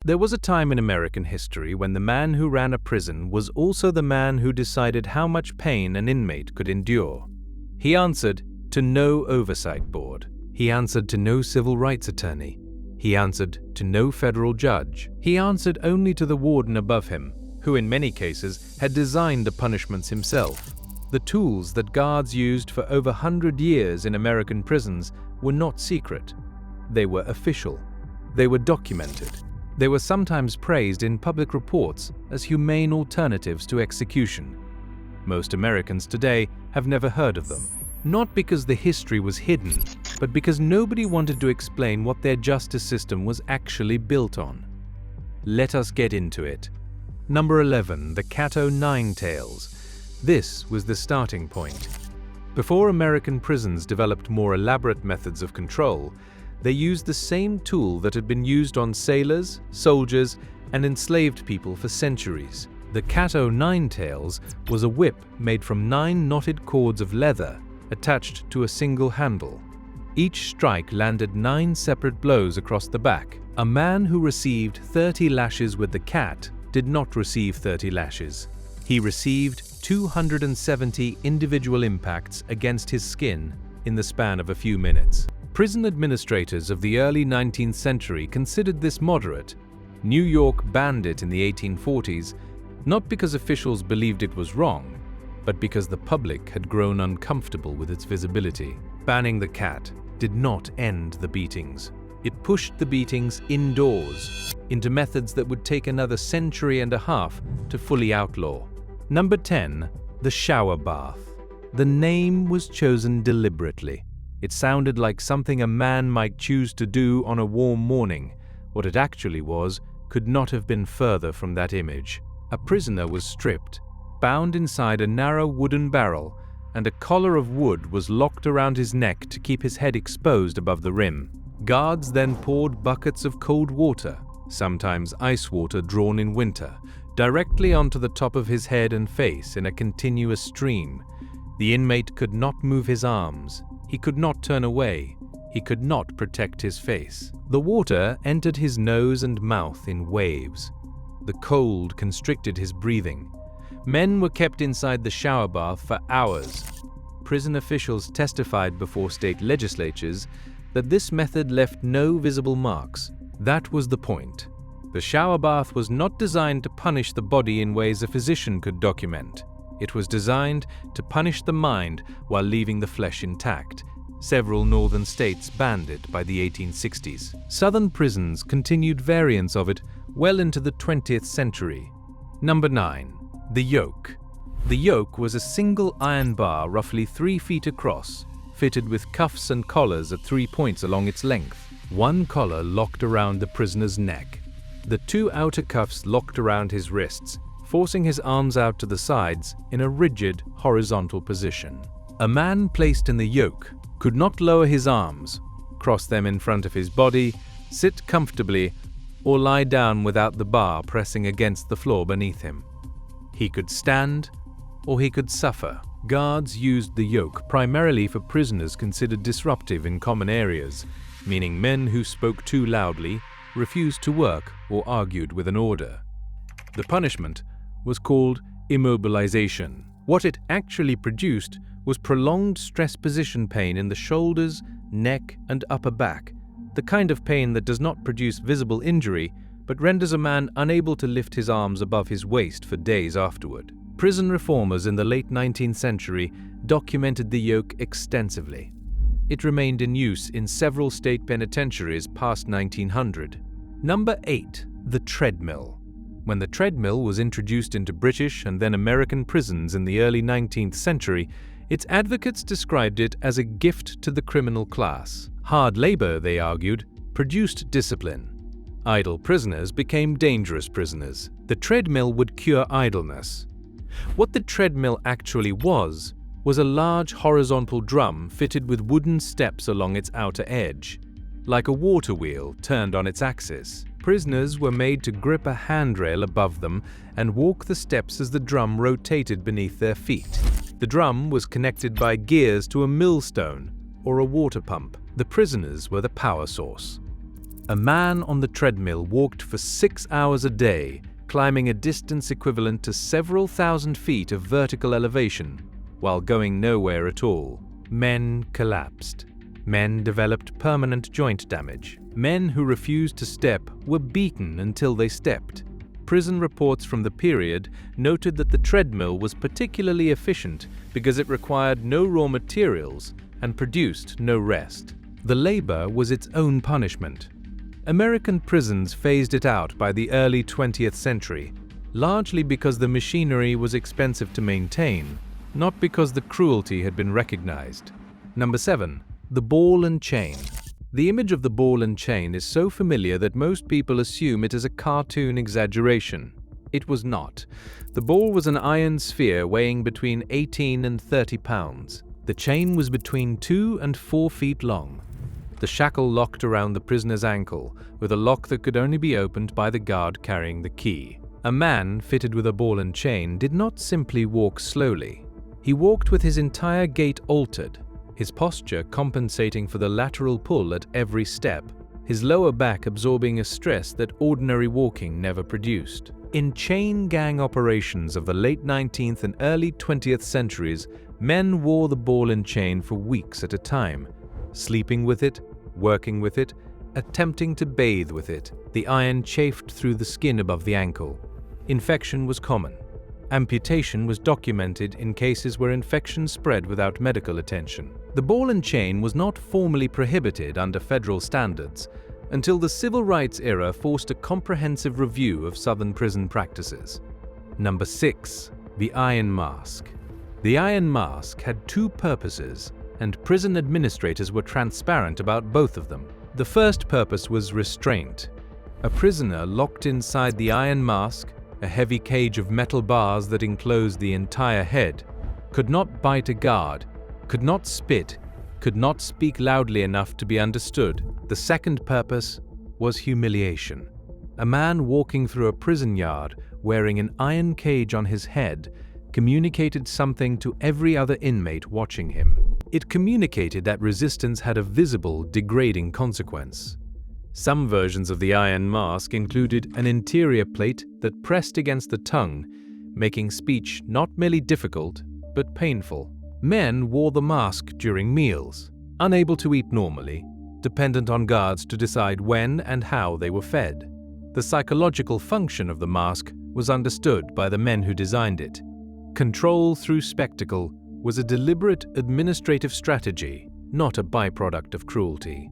There was a time in American history when the man who ran a prison was also the man who decided how much pain an inmate could endure. He answered to no oversight board. He answered to no civil rights attorney. He answered to no federal judge. He answered only to the warden above him, who in many cases had designed the punishments himself. The tools that guards used for over 100 years in American prisons were not secret. They were official. They were documented. They were sometimes praised in public reports as humane alternatives to execution. Most Americans today have never heard of them, not because the history was hidden, but because nobody wanted to explain what their justice system was actually built on. Let us get into it. Number 11, the Cat O' Tails. This was the starting point. Before American prisons developed more elaborate methods of control, they used the same tool that had been used on sailors, soldiers, and enslaved people for centuries. The Cat O' Tails was a whip made from 9 knotted cords of leather attached to a single handle. Each strike landed 9 separate blows across the back. A man who received 30 lashes with the cat did not receive 30 lashes. He received 270 individual impacts against his skin in the span of a few minutes. Prison administrators of the early 19th century considered this moderate. New York banned it in the 1840s, not because officials believed it was wrong, but because the public had grown uncomfortable with its visibility. Banning the cat did not end the beatings. It pushed the beatings indoors, into methods that would take another century and a half to fully outlaw. Number 10, the shower bath. The name was chosen deliberately. It sounded like something a man might choose to do on a warm morning. What it actually was could not have been further from that image. A prisoner was stripped, bound inside a narrow wooden barrel, and a collar of wood was locked around his neck to keep his head exposed above the rim. Guards then poured buckets of cold water, sometimes ice water drawn in winter, directly onto the top of his head and face in a continuous stream. The inmate could not move his arms. He could not turn away. He could not protect his face. The water entered his nose and mouth in waves. The cold constricted his breathing. Men were kept inside the shower bath for hours. Prison officials testified before state legislatures that this method left no visible marks. That was the point. The shower bath was not designed to punish the body in ways a physician could document. It was designed to punish the mind while leaving the flesh intact. Several northern states banned it by the 1860s. Southern prisons continued variants of it well into the 20th century. Number 9. The yoke. The yoke was a single iron bar roughly 3 feet across, fitted with cuffs and collars at 3 points along its length. One collar locked around the prisoner's neck. The 2 outer cuffs locked around his wrists, forcing his arms out to the sides in a rigid, horizontal position. A man placed in the yoke could not lower his arms, cross them in front of his body, sit comfortably, or lie down without the bar pressing against the floor beneath him. He could stand, or he could suffer. Guards used the yoke primarily for prisoners considered disruptive in common areas, meaning men who spoke too loudly, refused to work, or argued with an order. The punishment was called immobilization. What it actually produced was prolonged stress position pain in the shoulders, neck, and upper back, the kind of pain that does not produce visible injury but renders a man unable to lift his arms above his waist for days afterward. Prison reformers in the late 19th century documented the yoke extensively. It remained in use in several state penitentiaries past 1900. Number 8. The treadmill. When the treadmill was introduced into British and then American prisons in the early 19th century, its advocates described it as a gift to the criminal class. Hard labor, they argued, produced discipline. Idle prisoners became dangerous prisoners. The treadmill would cure idleness. What the treadmill actually was a large horizontal drum fitted with wooden steps along its outer edge, like a water wheel turned on its axis. Prisoners were made to grip a handrail above them and walk the steps as the drum rotated beneath their feet. The drum was connected by gears to a millstone or a water pump. The prisoners were the power source. A man on the treadmill walked for 6 hours a day, climbing a distance equivalent to several thousand feet of vertical elevation, while going nowhere at all. Men collapsed. Men developed permanent joint damage. Men who refused to step were beaten until they stepped. Prison reports from the period noted that the treadmill was particularly efficient because it required no raw materials and produced no rest. The labor was its own punishment. American prisons phased it out by the early 20th century, largely because the machinery was expensive to maintain, not because the cruelty had been recognized. Number 7. The ball and chain. The image of the ball and chain is so familiar that most people assume it is a cartoon exaggeration. It was not. The ball was an iron sphere weighing between 18 and 30 pounds. The chain was between 2 and 4 feet long. The shackle locked around the prisoner's ankle, with a lock that could only be opened by the guard carrying the key. A man fitted with a ball and chain did not simply walk slowly. He walked with his entire gait altered, his posture compensating for the lateral pull at every step, his lower back absorbing a stress that ordinary walking never produced. In chain gang operations of the late 19th and early 20th centuries, men wore the ball and chain for weeks at a time, sleeping with it, working with it, attempting to bathe with it. The iron chafed through the skin above the ankle. Infection was common. Amputation was documented in cases where infection spread without medical attention. The ball and chain was not formally prohibited under federal standards until the civil rights era forced a comprehensive review of Southern prison practices. Number 6. The iron mask. The iron mask had 2 purposes, and prison administrators were transparent about both of them. The first purpose was restraint. A prisoner locked inside the iron mask, a heavy cage of metal bars that enclosed the entire head, could not bite a guard, could not spit, could not speak loudly enough to be understood. The second purpose was humiliation. A man walking through a prison yard wearing an iron cage on his head communicated something to every other inmate watching him. It communicated that resistance had a visible, degrading consequence. Some versions of the iron mask included an interior plate that pressed against the tongue, making speech not merely difficult, but painful. Men wore the mask during meals, unable to eat normally, dependent on guards to decide when and how they were fed. The psychological function of the mask was understood by the men who designed it. Control through spectacle was a deliberate administrative strategy, not a byproduct of cruelty.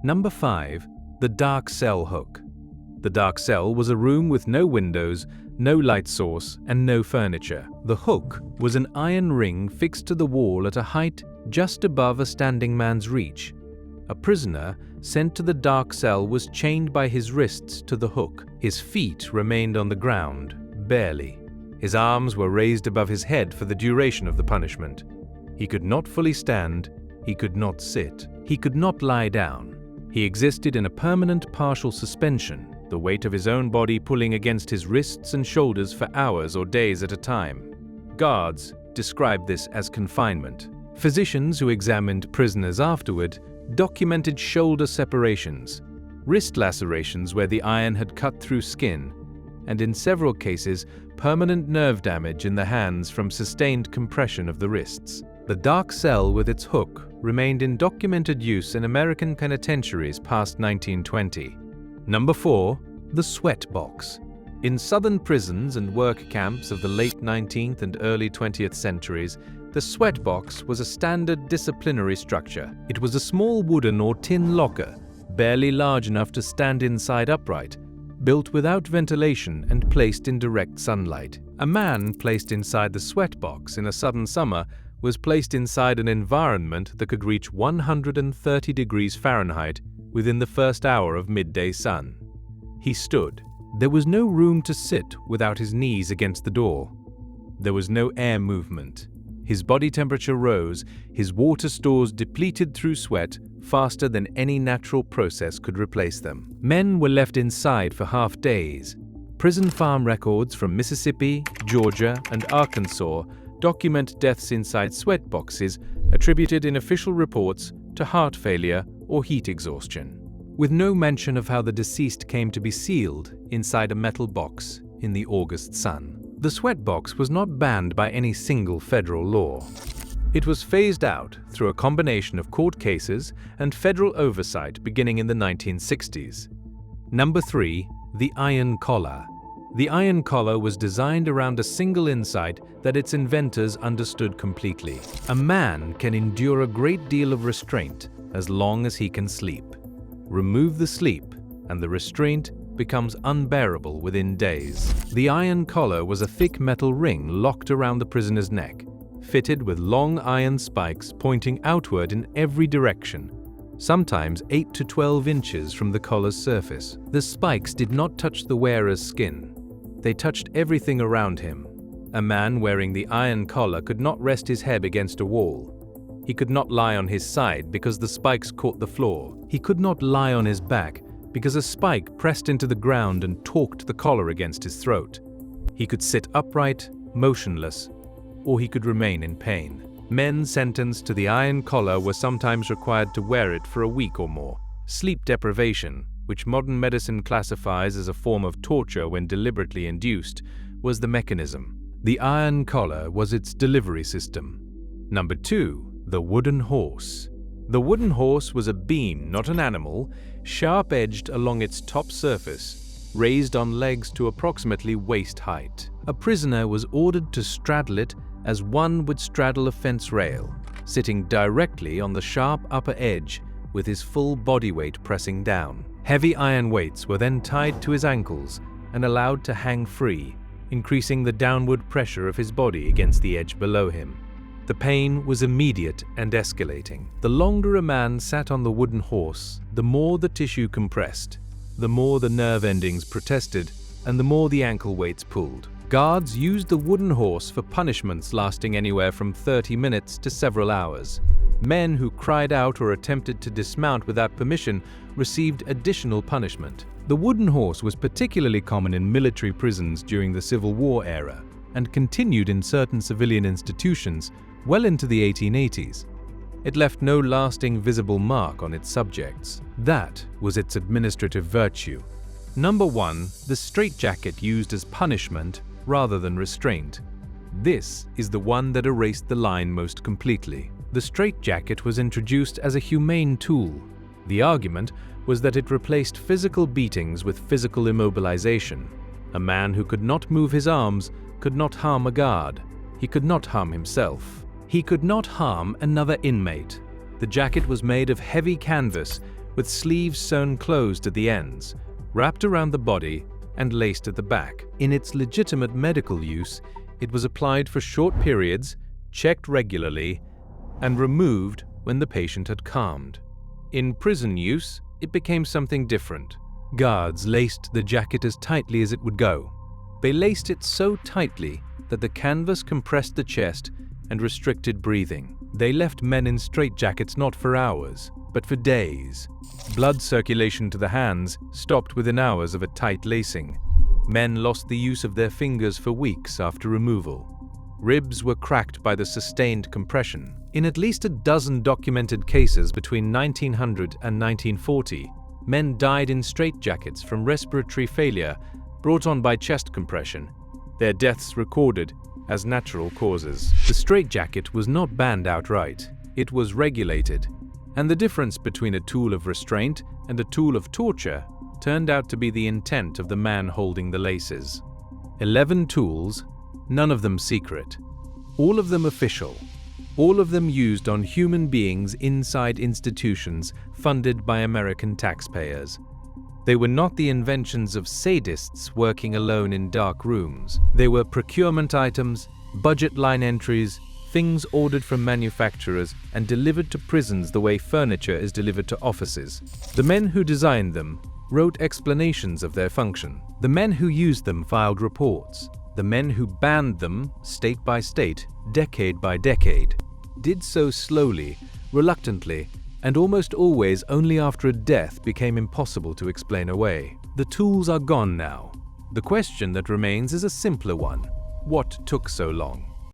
Number 5. The dark cell hook. The dark cell was a room with no windows, no light source, and no furniture. The hook was an iron ring fixed to the wall at a height just above a standing man's reach. A prisoner sent to the dark cell was chained by his wrists to the hook. His feet remained on the ground, barely. His arms were raised above his head for the duration of the punishment. He could not fully stand, he could not sit, he could not lie down. He existed in a permanent partial suspension, the weight of his own body pulling against his wrists and shoulders for hours or days at a time. Guards described this as confinement. Physicians who examined prisoners afterward documented shoulder separations, wrist lacerations where the iron had cut through skin, and in several cases, permanent nerve damage in the hands from sustained compression of the wrists. The dark cell with its hook remained in documented use in American penitentiaries past 1920. Number 4. The sweat box. In southern prisons and work camps of the late 19th and early 20th centuries, the sweat box was a standard disciplinary structure. It was a small wooden or tin locker, barely large enough to stand inside upright, built without ventilation and placed in direct sunlight. A man placed inside the sweat box in a southern summer was placed inside an environment that could reach 130 degrees Fahrenheit within the first hour of midday sun. He stood. There was no room to sit without his knees against the door. There was no air movement. His body temperature rose, his water stores depleted through sweat faster than any natural process could replace them. Men were left inside for half days. Prison farm records from Mississippi, Georgia, and Arkansas document deaths inside sweat boxes attributed in official reports to heart failure or heat exhaustion. with no mention of how the deceased came to be sealed inside a metal box in the August sun. The sweatbox was not banned by any single federal law. It was phased out through a combination of court cases and federal oversight beginning in the 1960s. Number 3. The iron collar. The iron collar was designed around a single insight that its inventors understood completely. A man can endure a great deal of restraint as long as he can sleep. Remove the sleep, and the restraint becomes unbearable within days. The iron collar was a thick metal ring locked around the prisoner's neck, fitted with long iron spikes pointing outward in every direction, sometimes 8 to 12 inches from the collar's surface. The spikes did not touch the wearer's skin. They touched everything around him. A man wearing the iron collar could not rest his head against a wall. He could not lie on his side because the spikes caught the floor. He could not lie on his back because a spike pressed into the ground and torqued the collar against his throat. He could sit upright, motionless, or he could remain in pain. Men sentenced to the iron collar were sometimes required to wear it for a week or more. Sleep deprivation, which modern medicine classifies as a form of torture when deliberately induced, was the mechanism. The iron collar was its delivery system. Number 2. The wooden horse. The wooden horse was a beam, not an animal, sharp-edged along its top surface, raised on legs to approximately waist height. A prisoner was ordered to straddle it as one would straddle a fence rail, sitting directly on the sharp upper edge with his full body weight pressing down. Heavy iron weights were then tied to his ankles and allowed to hang free, increasing the downward pressure of his body against the edge below him. The pain was immediate and escalating. The longer a man sat on the wooden horse, the more the tissue compressed, the more the nerve endings protested, and the more the ankle weights pulled. Guards used the wooden horse for punishments lasting anywhere from 30 minutes to several hours. Men who cried out or attempted to dismount without permission received additional punishment. The wooden horse was particularly common in military prisons during the Civil War era and continued in certain civilian institutions well into the 1880s. It left no lasting visible mark on its subjects. That was its administrative virtue. Number 1. The straitjacket used as punishment rather than restraint. This is the one that erased the line most completely. The straitjacket was introduced as a humane tool. The argument was that it replaced physical beatings with physical immobilization. A man who could not move his arms could not harm a guard. He could not harm himself. He could not harm another inmate. The jacket was made of heavy canvas with sleeves sewn closed at the ends, wrapped around the body and laced at the back. In its legitimate medical use, it was applied for short periods, checked regularly, and removed when the patient had calmed. In prison use, it became something different. Guards laced the jacket as tightly as it would go. They laced it so tightly that the canvas compressed the chest and restricted breathing. They left men in straitjackets not for hours, but for days. Blood circulation to the hands stopped within hours of a tight lacing. Men lost the use of their fingers for weeks after removal. Ribs were cracked by the sustained compression. In at least a dozen documented cases between 1900 and 1940, men died in straitjackets from respiratory failure brought on by chest compression, their deaths recorded as natural causes. The straitjacket was not banned outright. It was regulated, and the difference between a tool of restraint and a tool of torture turned out to be the intent of the man holding the laces. 11 tools, none of them secret, all of them official, all of them used on human beings inside institutions funded by American taxpayers. They were not the inventions of sadists working alone in dark rooms. They were procurement items, budget line entries, things ordered from manufacturers and delivered to prisons the way furniture is delivered to offices. The men who designed them wrote explanations of their function. The men who used them filed reports. The men who banned them, state by state, decade by decade, did so slowly, reluctantly, and almost always only after a death became impossible to explain away. The tools are gone now. The question that remains is a simpler one. What took so long?